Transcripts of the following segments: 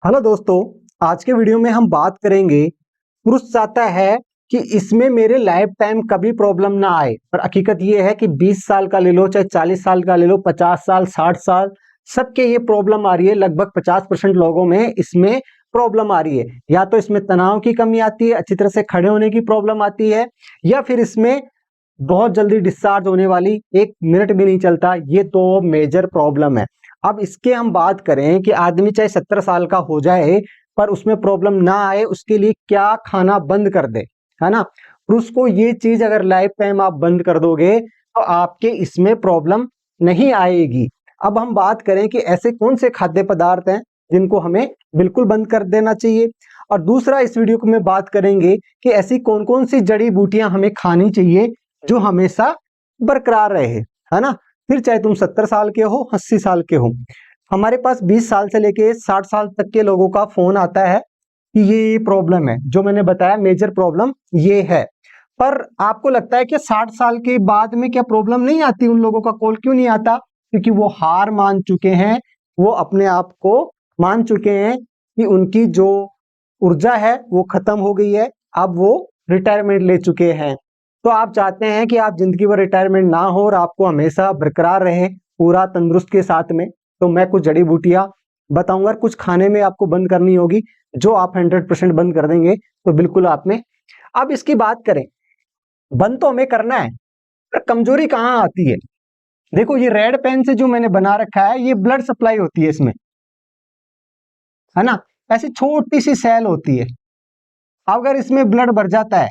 Hello दोस्तों, आज के वीडियो में हम बात करेंगे। पुरुष चाहता है कि इसमें मेरे लाइफ टाइम कभी प्रॉब्लम ना आए, पर हकीकत ये है कि 20 साल का ले लो, चाहे 40 साल का ले लो, 50 साल, 60 साल, सबके ये प्रॉब्लम आ रही है। लगभग 50% लोगों में इसमें प्रॉब्लम आ रही है। या तो इसमें तनाव की कमी आती है, अच्छी तरह से खड़े होने की प्रॉब्लम आती है, या फिर इसमें बहुत जल्दी डिस्चार्ज होने वाली, 1 मिनट भी नहीं चलता। ये तो मेजर प्रॉब्लम है। अब इसके हम बात करें कि आदमी चाहे 70 साल का हो जाए पर उसमें प्रॉब्लम ना आए, उसके लिए क्या खाना बंद कर दे, है ना। पुरुष को ये चीज अगर लाइफ टाइम आप बंद कर दोगे तो आपके इसमें प्रॉब्लम नहीं आएगी। अब हम बात करें कि ऐसे कौन से खाद्य पदार्थ हैं जिनको हमें बिल्कुल बंद कर देना चाहिए। और दूसरा, इस वीडियो को में बात करेंगे कि ऐसी कौन कौन सी जड़ी बूटियां हमें खानी चाहिए जो हमेशा बरकरार रहे, है ना। फिर चाहे तुम 70 साल के हो, 80 साल के हो। हमारे पास 20 साल से लेके 60 साल तक के लोगों का फोन आता है कि ये प्रॉब्लम है, जो मैंने बताया मेजर प्रॉब्लम ये है। पर आपको लगता है कि 60 साल के बाद में क्या प्रॉब्लम नहीं आती? उन लोगों का कॉल क्यों नहीं आता? क्योंकि वो हार मान चुके हैं, वो अपने आप को मान चुके हैं कि उनकी जो ऊर्जा है वो खत्म हो गई है, अब वो रिटायरमेंट ले चुके हैं। तो आप चाहते हैं कि आप जिंदगी भर रिटायरमेंट ना हो और आपको हमेशा बरकरार रहे, पूरा तंदुरुस्त के साथ में। तो मैं कुछ जड़ी बूटियां बताऊंगा, कुछ खाने में आपको बंद करनी होगी, जो आप 100% बंद कर देंगे तो बिल्कुल आप में। अब इसकी बात करें, बंद तो हमें करना है, पर कमजोरी कहाँ आती है? देखो, ये रेड पेन से जो मैंने बना रखा है, ये ब्लड सप्लाई होती है इसमें, है ना। ऐसी छोटी सी सेल होती है, अगर इसमें ब्लड भर जाता है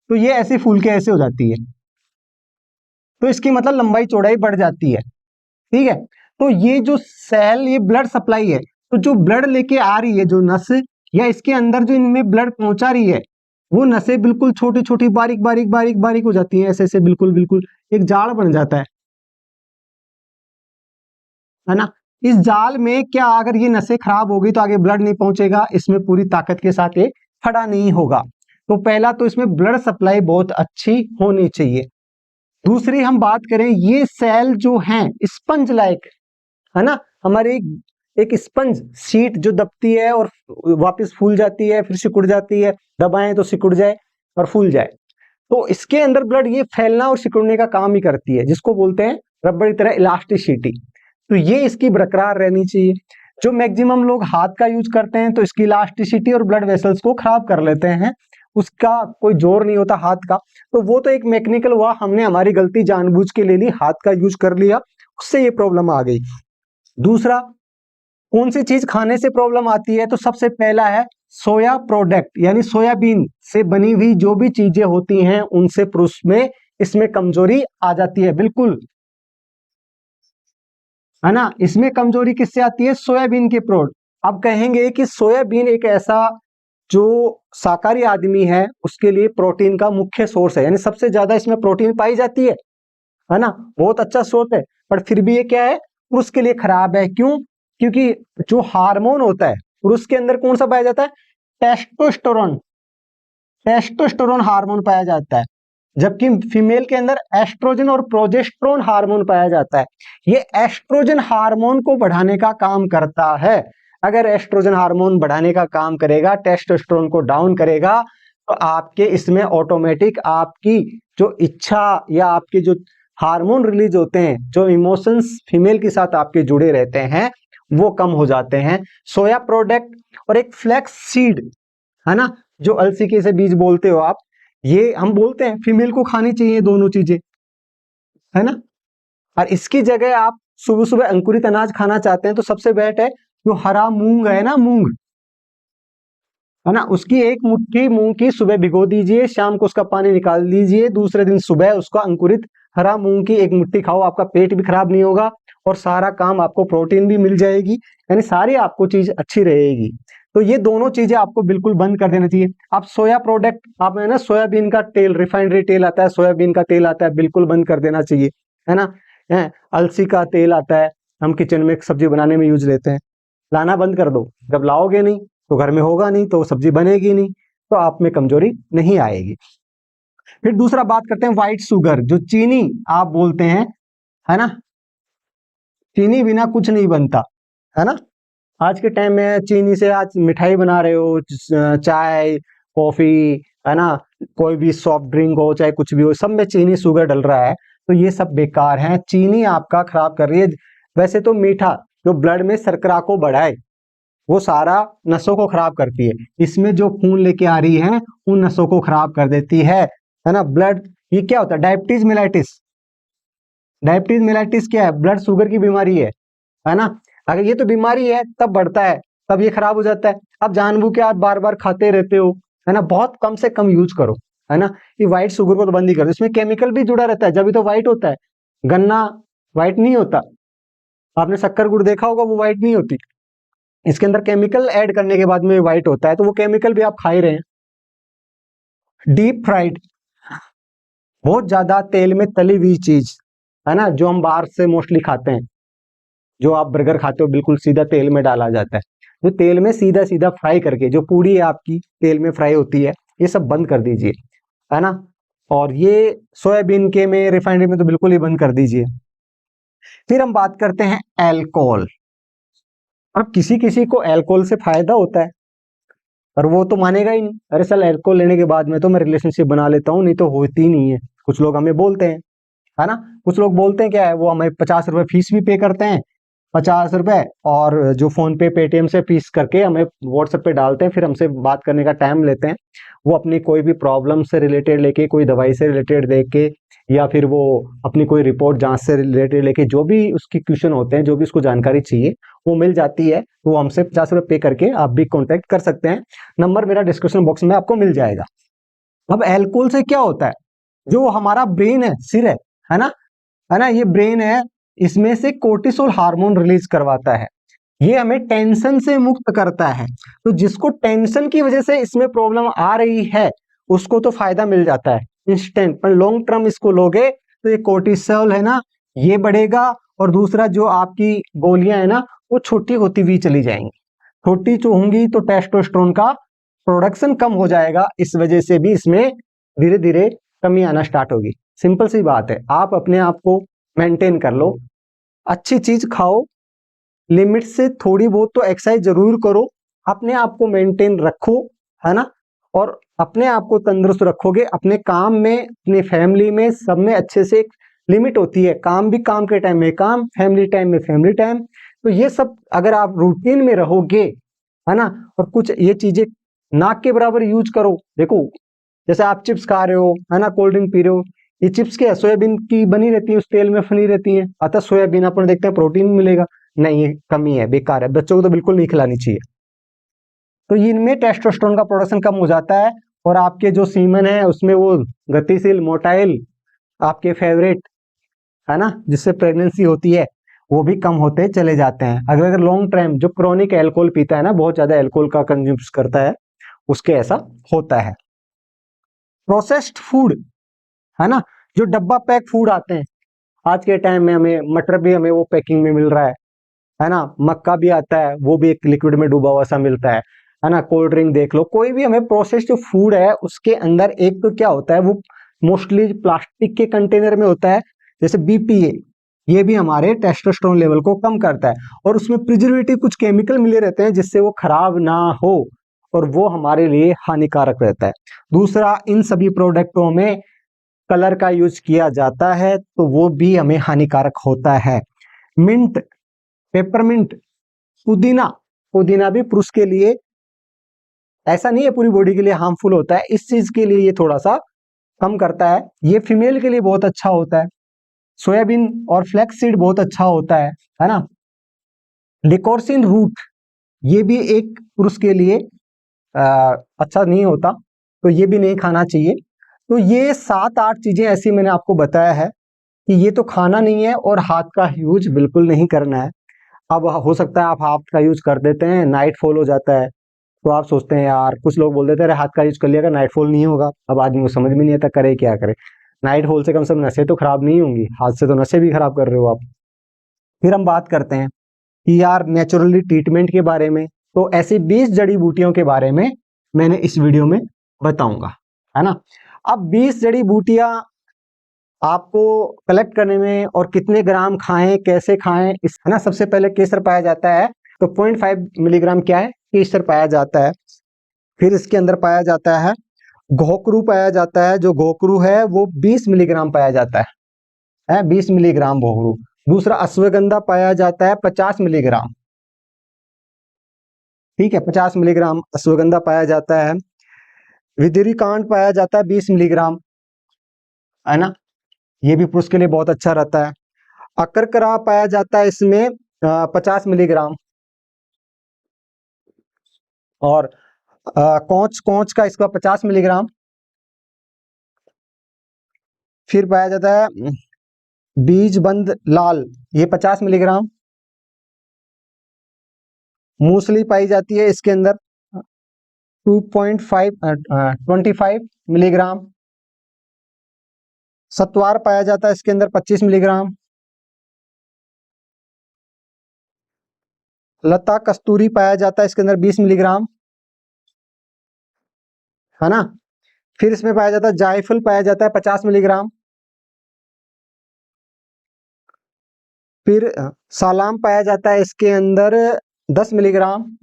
तो ये ऐसे फूल के ऐसे हो जाती है। तो इसकी मतलब लंबाई चौड़ाई बढ़ जाती है, ठीक है। तो ये जो सेल, ये ब्लड सप्लाई है। तो जो ब्लड लेके आ रही है, जो नस या इसके अंदर जो इनमें ब्लड पहुंचा रही है, वो नसें बिल्कुल छोटी छोटी, बारीक बारीक बारीक बारीक हो जाती हैं, ऐसे ऐसे, बिल्कुल बिल्कुल एक जाल बन जाता है ना। इस जाल में क्या, अगर ये नसें खराब हो गई तो आगे ब्लड नहीं पहुंचेगा, इसमें पूरी ताकत के साथ ये खड़ा नहीं होगा। तो पहला तो इसमें ब्लड सप्लाई बहुत अच्छी होनी चाहिए। दूसरी हम बात करें, ये सेल जो हैं स्पंज लाइक, है ना। हमारी एक स्पंज शीट जो दबती है और वापस फूल जाती है, फिर सिकुड़ जाती है, दबाएं तो सिकुड़ जाए और फूल जाए। तो इसके अंदर ब्लड ये फैलना और सिकुड़ने का काम ही करती है, जिसको बोलते हैं रबड़ की तरह इलास्टिसिटी। तो ये इसकी बरकरार रहनी चाहिए। जो मैक्सिमम लोग हाथ का यूज करते हैं तो इसकी इलास्टिसिटी और ब्लड वेसल्स को खराब कर लेते हैं, उसका कोई जोर नहीं होता हाथ का। तो वो तो एक मैकेनिकल हुआ, हमने हमारी गलती जानबूझ के ले ली, हाथ का यूज कर लिया, उससे ये प्रॉब्लम आ गई। दूसरा, कौन सी चीज खाने से प्रॉब्लम आती है? तो सबसे पहला है सोया प्रोडक्ट, यानी सोयाबीन से बनी हुई जो भी चीजें होती हैं उनसे पुरुष में इसमें कमजोरी आ जाती है, बिल्कुल, है ना। इसमें कमजोरी किससे आती है? सोयाबीन के प्रोडक्ट। अब कहेंगे कि सोयाबीन एक ऐसा जो शाकाहारी आदमी है उसके लिए प्रोटीन का मुख्य सोर्स है, यानी सबसे ज्यादा इसमें प्रोटीन पाई जाती है ना। बहुत अच्छा स्रोत है, पर फिर भी ये क्या है, पुरुष के लिए खराब है। क्यों? क्योंकि जो हार्मोन होता है पुरुष के अंदर, कौन सा पाया जाता है? टेस्टोस्टेरोन। टेस्टोस्टेरोन हार्मोन पाया जाता है, जबकि फीमेल के अंदर एस्ट्रोजन और प्रोजेस्टेरोन हार्मोन पाया जाता है। ये एस्ट्रोजन हार्मोन को बढ़ाने का काम करता है। अगर एस्ट्रोजन हार्मोन बढ़ाने का काम करेगा, टेस्टोस्टेरोन को डाउन करेगा, तो आपके इसमें ऑटोमेटिक आपकी जो इच्छा या आपके जो हार्मोन रिलीज होते हैं, जो इमोशंस फीमेल के साथ आपके जुड़े रहते हैं, वो कम हो जाते हैं। सोया प्रोडक्ट और एक फ्लैक्स सीड, है ना, जो अलसी के से बीज बोलते हो आप, ये हम बोलते हैं फीमेल को खानी चाहिए दोनों चीजें, है ना। और इसकी जगह आप सुबह सुबह अंकुरित अनाज खाना चाहते हैं तो सबसे बेस्ट है जो हरा मूंग है ना, मूंग, है ना, उसकी एक मुट्ठी मूंग की सुबह भिगो दीजिए, शाम को उसका पानी निकाल दीजिए, दूसरे दिन सुबह उसका अंकुरित हरा मूंग की एक मुट्ठी खाओ। आपका पेट भी खराब नहीं होगा और सारा काम, आपको प्रोटीन भी मिल जाएगी, यानी सारी आपको चीज अच्छी रहेगी। तो ये दोनों चीजें आपको बिल्कुल बंद कर देना चाहिए। आप सोया प्रोडक्ट, आप है ना, सोयाबीन का तेल, रिफाइनरी तेल आता है, सोयाबीन का तेल आता है, बिल्कुल बंद कर देना चाहिए, है ना। अलसी का तेल आता है, हम किचन में सब्जी बनाने में यूज लेते हैं, लाना बंद कर दो। जब लाओगे नहीं तो घर में होगा नहीं, तो सब्जी बनेगी नहीं, तो आप में कमजोरी नहीं आएगी। फिर दूसरा बात करते हैं व्हाइट शुगर, जो चीनी आप बोलते हैं, है ना। चीनी बिना कुछ नहीं बनता, है ना। आज के टाइम में चीनी से आज मिठाई बना रहे हो, चाय, कॉफी, है ना, कोई भी सॉफ्ट ड्रिंक हो चाहे कुछ भी हो, सब में चीनी शुगर डल रहा है। तो ये सब बेकार है, चीनी आपका खराब कर रही है। वैसे तो मीठा जो ब्लड में शर्करा को बढ़ाए वो सारा नसों को खराब करती है, इसमें जो खून लेके आ रही है उन नसों को खराब कर देती है ना। ब्लड, ये क्या होता है, डायबिटीज मेलाइटिस। डायबिटीज मेलाइटिस क्या है, ब्लड शुगर की बीमारी है ना। अगर ये तो बीमारी है तब बढ़ता है, तब ये खराब हो जाता है। अब जानबूझ के आप बार बार खाते रहते हो, है ना, बहुत कम से कम यूज करो, है ना। ये व्हाइट शुगर को तो बंद ही कर दो, इसमें केमिकल भी जुड़ा रहता है, जब भी तो व्हाइट होता है। गन्ना व्हाइट नहीं होता, आपने शक्कर गुड़ देखा होगा, वो व्हाइट नहीं होती, इसके अंदर केमिकल ऐड करने के बाद में व्हाइट होता है, तो वो केमिकल भी आप खा ही रहे हैं। डीप फ्राइड, बहुत ज्यादा तेल में तली हुई चीज, है ना, जो हम बाहर से मोस्टली खाते हैं, जो आप बर्गर खाते हो बिल्कुल सीधा तेल में डाला जाता है, जो तेल में सीधा सीधा फ्राई करके जो पूड़ी है आपकी तेल में फ्राई होती है, ये सब बंद कर दीजिए, है ना। और ये सोयाबीन के में, रिफाइनरी में तो बिल्कुल ही बंद कर दीजिए। फिर हम बात करते हैं अल्कोहल। अब किसी किसी को अल्कोहल से फायदा होता है, और वो तो मानेगा ही नहीं, अरे सर अल्कोहल लेने के बाद में तो मैं रिलेशनशिप बना लेता हूँ, नहीं तो होती ही नहीं है। कुछ लोग हमें बोलते हैं, है ना, कुछ लोग बोलते हैं क्या है, वो हमें 50 रुपए फीस भी पे करते हैं, 50 रुपए, और जो फोन पे पेटीएम से फीस करके हमें व्हाट्सएप पे डालते हैं, फिर हमसे बात करने का टाइम लेते हैं। वो अपनी कोई भी प्रॉब्लम से रिलेटेड लेके, कोई दवाई से रिलेटेड देख के, या फिर वो अपनी कोई रिपोर्ट जांच से रिलेटेड लेके, जो भी उसकी क्वेश्चन होते हैं, जो भी उसको जानकारी चाहिए वो मिल जाती है, तो वो हमसे 50 रुपए पे करके आप भी कॉन्टेक्ट कर सकते हैं। नंबर मेरा डिस्क्रिप्शन बॉक्स में आपको मिल जाएगा। अब एल्कोहल से क्या होता है, जो हमारा ब्रेन है, सिर है ना, ये ब्रेन है, इसमें से कोर्टिसोल हार्मोन रिलीज करवाता है, ये हमें टेंशन से मुक्त करता है। तो जिसको टेंशन की वजह से इसमें प्रॉब्लम आ रही है उसको तो फायदा मिल जाता है इंस्टेंट, पर लॉन्ग टर्म इसको लोगे तो ये कोर्टिसोल है ना, ये बढ़ेगा, और दूसरा जो आपकी गोलियां है ना वो छोटी होती हुई चली जाएंगी, छोटी जो होंगी तो टेस्टोस्टेरोन का प्रोडक्शन कम हो जाएगा, इस वजह से भी इसमें धीरे धीरे कमी आना स्टार्ट होगी। सिंपल सी बात है, आप अपने आप को मेंटेन कर लो, अच्छी चीज खाओ, लिमिट से थोड़ी बहुत तो एक्सरसाइज जरूर करो, अपने आप को मेंटेन रखो, है ना। और अपने आप को तंदुरुस्त रखोगे, अपने काम में, अपनी फैमिली में, सब में अच्छे से। एक लिमिट होती है, काम भी काम के टाइम में काम, फैमिली टाइम में फैमिली टाइम, तो ये सब अगर आप रूटीन में रहोगे, है ना, और कुछ ये चीजें नाक के बराबर यूज करो। देखो जैसे आप चिप्स खा रहे हो, है ना, कोल्ड ड्रिंक पी रहे हो, ये चिप्स क्या है, सोयाबीन की बनी रहती है, उस तेल में फनी रहती है, अतः सोयाबीन अपन देखते हैं प्रोटीन मिलेगा, नहीं, ये कमी है, बेकार है, बच्चों को तो बिल्कुल नहीं खिलानी चाहिए। तो इनमें टेस्टोस्टेरोन का प्रोडक्शन कम हो जाता है, और आपके जो सीमन है उसमें वो गतिशील मोटाइल, आपके फेवरेट, है ना, जिससे प्रेगनेंसी होती है, वो भी कम होते चले जाते हैं। अगर लॉन्ग टाइम जो क्रॉनिक अल्कोहल पीता है ना, बहुत ज्यादा अल्कोहल का कंज्यूम करता है, उसके ऐसा होता है। प्रोसेस्ड फूड, है ना, जो डब्बा पैक फूड आते हैं, आज के टाइम में हमें मटर भी हमें वो पैकिंग में मिल रहा है ना, मक्का भी आता है, वो भी एक लिक्विड में डूबा हुआ सा मिलता है ना, कोल्ड ड्रिंक देख लो, कोई भी हमें प्रोसेस्ड जो फूड है उसके अंदर एक तो क्या होता है, वो मोस्टली प्लास्टिक के कंटेनर में होता है, जैसे बीपीए, ये भी हमारे टेस्टोस्टेरोन लेवल को कम करता है, और उसमें प्रिजर्वेटिव कुछ केमिकल मिले रहते हैं जिससे वो खराब ना हो, और वो हमारे लिए हानिकारक रहता है। दूसरा, इन सभी प्रोडक्टों में कलर का यूज किया जाता है, तो वो भी हमें हानिकारक होता है। मिंट, पेपरमिंट, पुदीना, पुदीना भी पुरुष के लिए, ऐसा नहीं है पूरी बॉडी के लिए हार्मफुल होता है, इस चीज के लिए ये थोड़ा सा कम करता है, ये फीमेल के लिए बहुत अच्छा होता है। सोयाबीन और फ्लैक्स सीड बहुत अच्छा होता है ना। लिकोरसिन रूट, ये भी एक पुरुष के लिए अच्छा नहीं होता, तो ये भी नहीं खाना चाहिए। तो ये 7-8 चीजें ऐसी मैंने आपको बताया है कि ये तो खाना नहीं है, और हाथ का यूज बिल्कुल नहीं करना है। अब हो सकता है आप हाथ का यूज कर देते हैं, नाइट फॉल हो जाता है, तो आप सोचते हैं यार, कुछ लोग बोल देते हैं अरे हाथ का यूज कर लिया का नाइट फॉल नहीं होगा। अब आदमी को समझ में नहीं आता करे क्या करे, नाइट फॉल से कम से कम नसें तो खराब नहीं होंगी, हाथ से तो नसें भी खराब कर रहे हो आप। फिर हम बात करते हैं कि यार नेचुरली ट्रीटमेंट के बारे में, तो ऐसी 20 जड़ी बूटियों के बारे में मैंने इस वीडियो में बताऊंगा, है ना। अब 20 जड़ी बूटियां आपको कलेक्ट करने में, और कितने ग्राम खाएं, कैसे खाएं, इस, है ना, सबसे पहले केसर पाया जाता है, तो 0.5 मिलीग्राम क्या है, केसर पाया जाता है। फिर इसके अंदर पाया जाता है घोकरू पाया जाता है, जो घोकरू है वो 20 मिलीग्राम पाया जाता है 20 मिलीग्राम घोकरू। दूसरा अश्वगंधा पाया जाता है 50 मिलीग्राम, ठीक है, 50 मिलीग्राम अश्वगंधा पाया जाता है। विदिरी कांड पाया जाता है 20 मिलीग्राम, है ना, ये भी पुरुष के लिए बहुत अच्छा रहता है। अकरकरा पाया जाता है इसमें 50 मिलीग्राम। और कोंच कोंच का इसका 50 मिलीग्राम। फिर पाया जाता है बीज बंद लाल, ये 50 मिलीग्राम। मूसली पाई जाती है इसके अंदर 25 मिलीग्राम। सत्वार पाया जाता है इसके अंदर 25 मिलीग्राम। लता कस्तूरी पाया जाता है इसके अंदर 20 मिलीग्राम, है ना। फिर इसमें पाया जाता है जायफल पाया जाता है 50 मिलीग्राम। फिर सालाम पाया जाता है इसके अंदर 10 मिलीग्राम।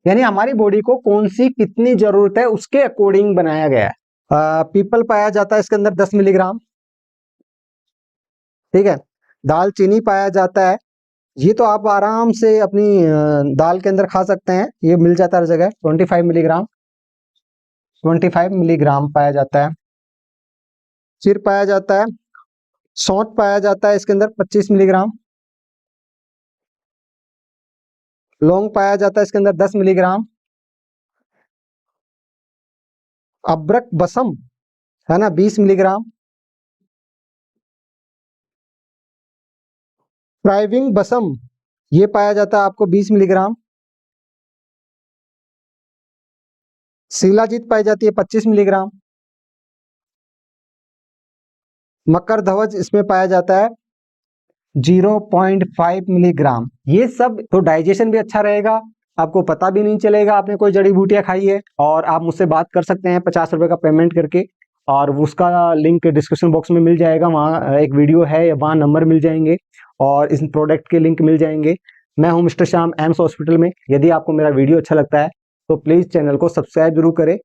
यानी हमारी बॉडी को कौन सी कितनी जरूरत है उसके अकॉर्डिंग बनाया गया है। पीपल पाया जाता है इसके अंदर 10 मिलीग्राम, ठीक है। दालचीनी पाया जाता है, ये तो आप आराम से अपनी दाल के अंदर खा सकते हैं, ये मिल जाता है हर जगह। 25 मिलीग्राम, 25 मिलीग्राम पाया जाता है। फिर पाया जाता है सौंठ पाया जाता है इसके अंदर 25 मिलीग्राम। लौंग पाया जाता है इसके अंदर 10 मिलीग्राम। अब्रक बसम, है ना, 20 मिलीग्राम। ट्राइविंग बसम, ये पाया जाता है आपको 20 मिलीग्राम। शिलाजीत पाई जाती है 25 मिलीग्राम। मकर ध्वज इसमें पाया जाता है 0.5 मिलीग्राम। ये सब तो डाइजेशन भी अच्छा रहेगा, आपको पता भी नहीं चलेगा आपने कोई जड़ी बूटियां खाई है। और आप मुझसे बात कर सकते हैं 50 रुपए का पेमेंट करके, और उसका लिंक डिस्क्रिप्शन बॉक्स में मिल जाएगा, वहाँ एक वीडियो है या वहाँ नंबर मिल जाएंगे और इस प्रोडक्ट के लिंक मिल जाएंगे। मैं हूँ मिस्टर श्याम, एम्स हॉस्पिटल में। यदि आपको मेरा वीडियो अच्छा लगता है तो प्लीज़ चैनल को सब्सक्राइब जरूर करें